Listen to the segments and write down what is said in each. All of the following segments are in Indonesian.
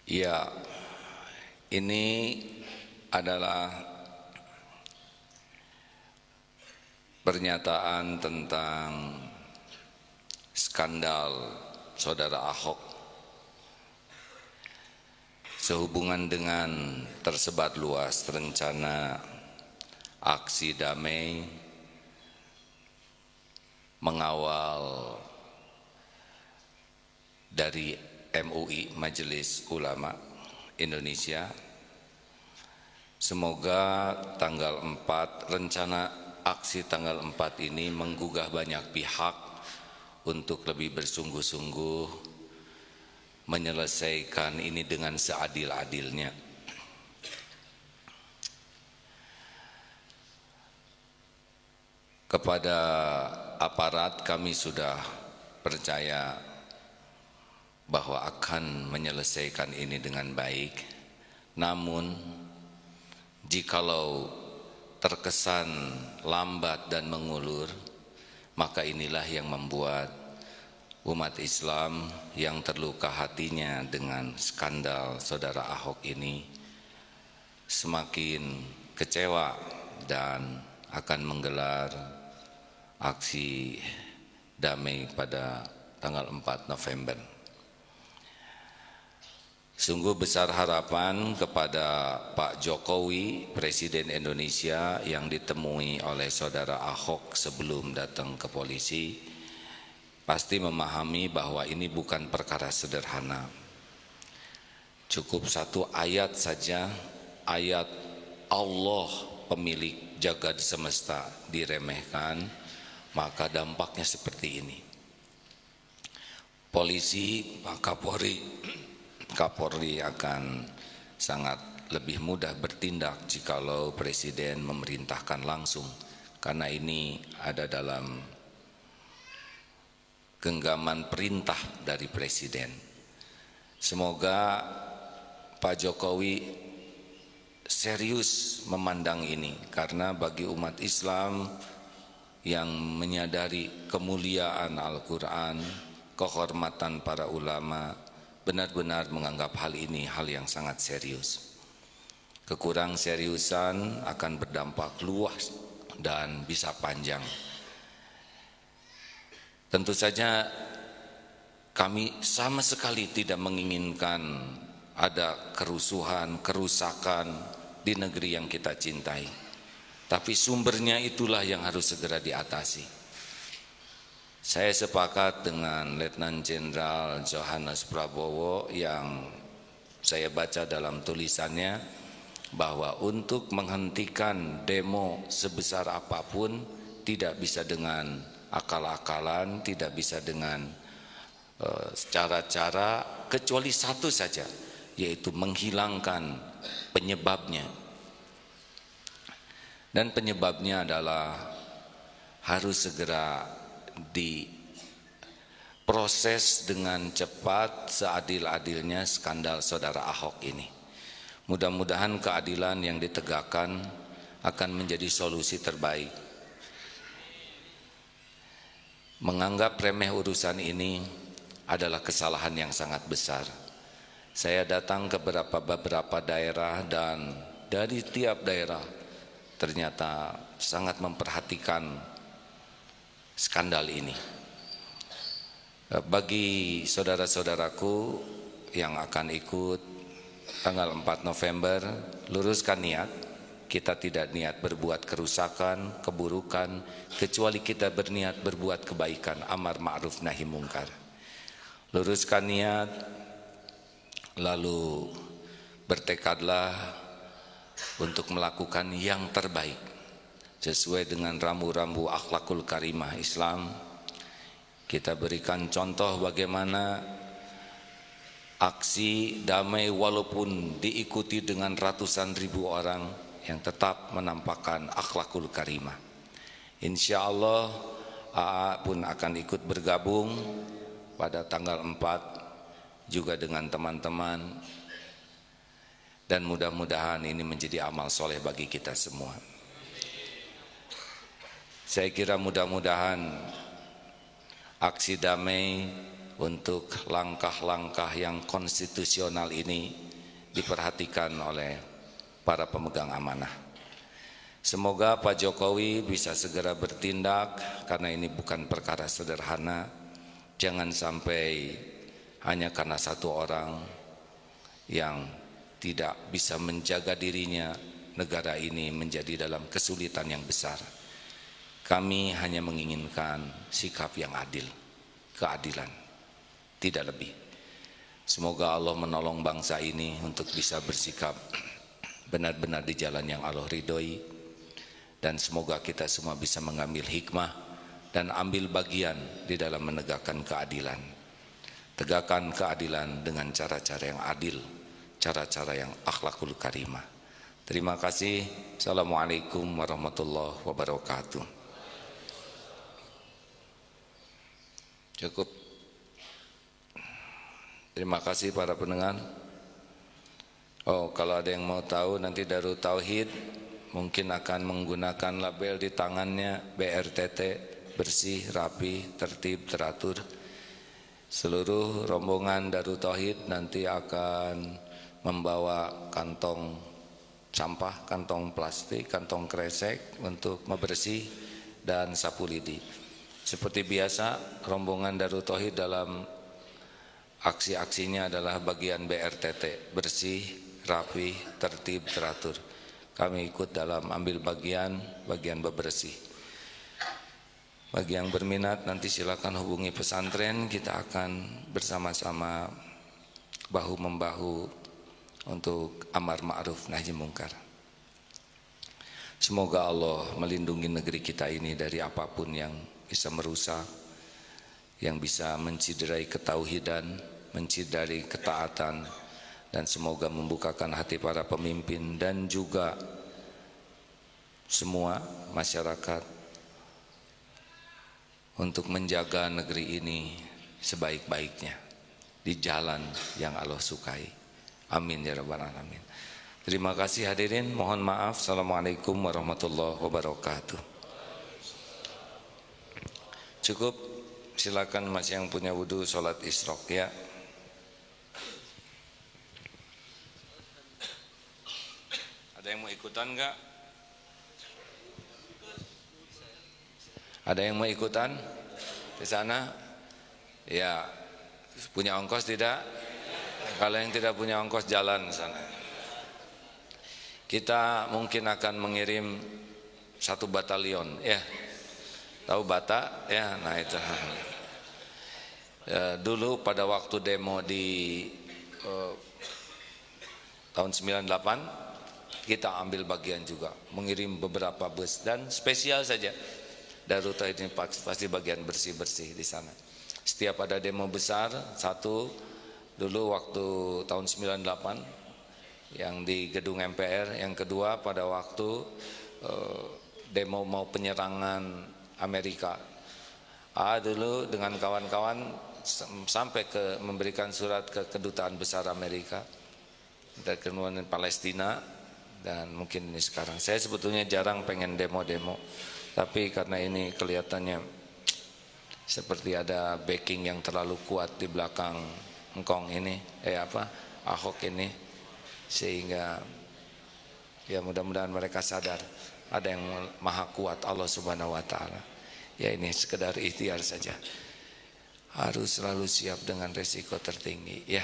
Ya, ini adalah pernyataan tentang skandal Saudara Ahok sehubungan dengan tersebar luas rencana aksi damai mengawal dari MUI, Majelis Ulama Indonesia. Semoga tanggal 4, rencana aksi tanggal 4 ini menggugah banyak pihak untuk lebih bersungguh-sungguh menyelesaikan ini dengan seadil-adilnya. Kepada aparat kami sudah percaya bahwa akan menyelesaikan ini dengan baik. Namun jikalau terkesan lambat dan mengulur, maka inilah yang membuat umat Islam yang terluka hatinya dengan skandal Saudara Ahok ini semakin kecewa dan akan menggelar aksi damai pada tanggal 4 November. Sungguh besar harapan kepada Pak Jokowi, Presiden Indonesia, yang ditemui oleh Saudara Ahok sebelum datang ke polisi, pasti memahami bahwa ini bukan perkara sederhana. Cukup satu ayat saja, ayat Allah pemilik jagad semesta diremehkan, maka dampaknya seperti ini. Polisi, Pak Kapolri akan sangat lebih mudah bertindak jikalau Presiden memerintahkan langsung, karena ini ada dalam genggaman perintah dari Presiden. Semoga Pak Jokowi serius memandang ini, karena bagi umat Islam yang menyadari kemuliaan Al-Quran, kehormatan para ulama, benar-benar menganggap hal ini hal yang sangat serius. Kekurang seriusan akan berdampak luas dan bisa panjang. Tentu saja kami sama sekali tidak menginginkan ada kerusuhan, kerusakan di negeri yang kita cintai. Tapi sumbernya itulah yang harus segera diatasi. Saya sepakat dengan Letnan Jenderal Johannes Prabowo yang saya baca dalam tulisannya bahwa untuk menghentikan demo sebesar apapun tidak bisa dengan akal-akalan, tidak bisa dengan cara-cara, kecuali satu saja, yaitu menghilangkan penyebabnya. Dan penyebabnya adalah harus segera diproses dengan cepat seadil-adilnya skandal Saudara Ahok ini. Mudah-mudahan keadilan yang ditegakkan akan menjadi solusi terbaik. Menganggap remeh urusan ini adalah kesalahan yang sangat besar. Saya datang ke beberapa daerah dan dari tiap daerah ternyata sangat memperhatikan skandal ini. Bagi saudara-saudaraku yang akan ikut tanggal 4 November, luruskan niat. Kita tidak niat berbuat kerusakan, keburukan, kecuali kita berniat berbuat kebaikan, amar ma'ruf nahi mungkar. Luruskan niat, lalu bertekadlah untuk melakukan yang terbaik sesuai dengan rambu-rambu akhlakul karimah Islam. Kita berikan contoh bagaimana aksi damai walaupun diikuti dengan ratusan ribu orang yang tetap menampakkan akhlakul karimah. Insya Allah AA pun akan ikut bergabung pada tanggal 4 juga dengan teman-teman, dan mudah-mudahan ini menjadi amal soleh bagi kita semua. Saya kira mudah-mudahan aksi damai untuk langkah-langkah yang konstitusional ini diperhatikan oleh para pemegang amanah. Semoga Pak Jokowi bisa segera bertindak karena ini bukan perkara sederhana. Jangan sampai hanya karena satu orang yang tidak bisa menjaga dirinya, negara ini menjadi dalam kesulitan yang besar. Kami hanya menginginkan sikap yang adil, keadilan, tidak lebih. Semoga Allah menolong bangsa ini untuk bisa bersikap benar-benar di jalan yang Allah ridhoi, dan semoga kita semua bisa mengambil hikmah dan ambil bagian di dalam menegakkan keadilan. Tegakkan keadilan dengan cara-cara yang adil, cara-cara yang akhlakul karimah. Terima kasih. Assalamualaikum warahmatullahi wabarakatuh. Cukup. Terima kasih para pendengar. Oh, kalau ada yang mau tahu, nanti Darut Tauhid mungkin akan menggunakan label di tangannya BRTT, bersih, rapi, tertib, teratur. Seluruh rombongan Darut Tauhid nanti akan membawa kantong sampah, kantong plastik, kantong kresek untuk membersih dan sapu lidi. Seperti biasa, rombongan Darut Tauhid dalam aksi-aksinya adalah bagian BRTT, bersih, rapi, tertib, teratur. Kami ikut dalam ambil bagian bebersih. Bagi yang berminat nanti silakan hubungi pesantren, kita akan bersama-sama bahu-membahu untuk amar ma'ruf nahi mungkar. Semoga Allah melindungi negeri kita ini dari apapun yang bisa merusak, yang bisa menciderai ketauhidan, menciderai ketaatan, dan semoga membukakan hati para pemimpin dan juga semua masyarakat untuk menjaga negeri ini sebaik-baiknya di jalan yang Allah sukai. Amin ya rabbal alamin. Terima kasih hadirin, mohon maaf. Assalamualaikum warahmatullahi wabarakatuh. Cukup, silakan mas yang punya wudu sholat isyraq ya. Ada yang mau ikutan enggak? Ada yang mau ikutan di sana? Ya, punya ongkos tidak? Kalau yang tidak punya ongkos jalan sana. Kita mungkin akan mengirim 1 batalion, ya. Tahu bata? Ya, nah itu. Dulu pada waktu demo di tahun 98 kita ambil bagian juga, mengirim beberapa bus dan spesial saja. Darut Tauhid ini pasti bagian bersih-bersih di sana. Setiap ada demo besar, satu dulu waktu tahun 98 yang di gedung MPR, yang kedua pada waktu demo mau penyerangan Amerika. Dulu dengan kawan-kawan sampai ke memberikan surat ke kedutaan besar Amerika dan kemudian Palestina, dan mungkin ini sekarang. Saya sebetulnya jarang pengen demo-demo, tapi karena ini kelihatannya seperti ada backing yang terlalu kuat di belakang engkong ini, Ahok ini, sehingga ya mudah-mudahan mereka sadar ada yang maha kuat, Allah Subhanahu wa taala. Ya ini sekedar ikhtiar saja. Harus selalu siap dengan resiko tertinggi. Ya,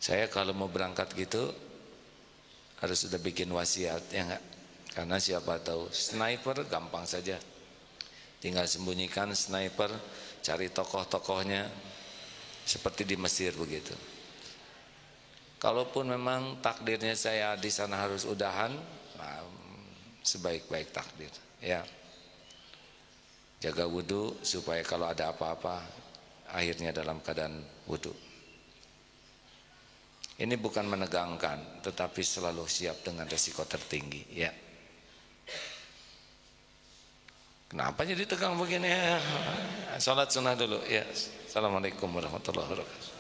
saya kalau mau berangkat gitu harus sudah bikin wasiat, ya enggak? Karena siapa tahu sniper gampang saja, tinggal sembunyikan sniper, cari tokoh-tokohnya seperti di Mesir begitu. Kalaupun memang takdirnya saya di sana harus udahan, sebaik-baik takdir, ya. Jaga wudu supaya kalau ada apa-apa akhirnya dalam keadaan wudu. Ini bukan menegangkan, tetapi selalu siap dengan resiko tertinggi, ya. Kenapa jadi tegang begini ya? Salat sunnah dulu, ya. Assalamualaikum warahmatullahi wabarakatuh.